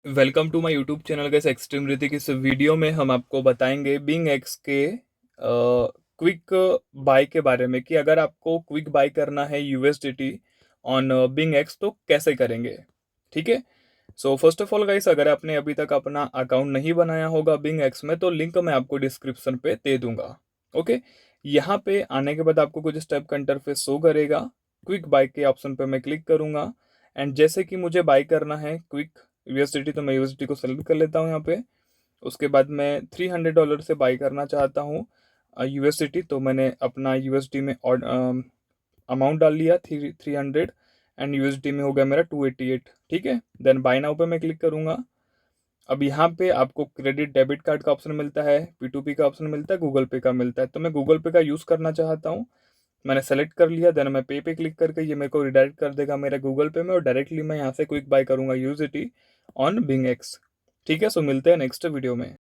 Welcome to my YouTube channel guys extreme Riti की इस video में हम आपको बताएंगे बिंग एक्स के क्विक बाय के बारे में कि अगर आपको क्विक बाय करना है यूएसडीटी ऑन बिंग एक्स तो कैसे करेंगे। ठीक है। So first of all guys, अगर आपने अभी तक अपना अकाउंट नहीं बनाया होगा बिंग एक्स में तो लिंक मैं आपको डिस्क्रिप्शन पे दे दूंगा। ओके। यहाँ पे आने के बाद आपको कुछ स्टेप का इंटरफेस शो करेगा। क्विक बाय के ऑप्शन पे मैं क्लिक करूंगा एंड जैसे कि मुझे बाय करना है क्विक यूएसडीटी तो मैं यूएसडीटी को सेलेक्ट कर लेता हूँ यहाँ पे। उसके बाद मैं $300 से बाई करना चाहता हूँ यूएसडीटी, तो मैंने अपना यूएसडी में अमाउंट डाल लिया 300 एंड यूएसडी में हो गया मेरा 288। ठीक है। देन बाय नाउ पे मैं क्लिक करूँगा। अब यहाँ पे आपको क्रेडिट डेबिट कार्ड का ऑप्शन मिलता है, P2P का ऑप्शन मिलता है, गूगल पे का मिलता है, तो मैं गूगल पे का यूज़ करना चाहता हूँ। मैंने सेलेक्ट कर लिया। देन मैं पे क्लिक करके ये मेरे को रिडायरेक्ट कर देगा मेरे गूगल पे में और डायरेक्टली मैं यहाँ से क्विक बाय करूँगा यूएसडीटी ऑन बिंग एक्स। ठीक है। सो मिलते हैं नेक्स्ट वीडियो में।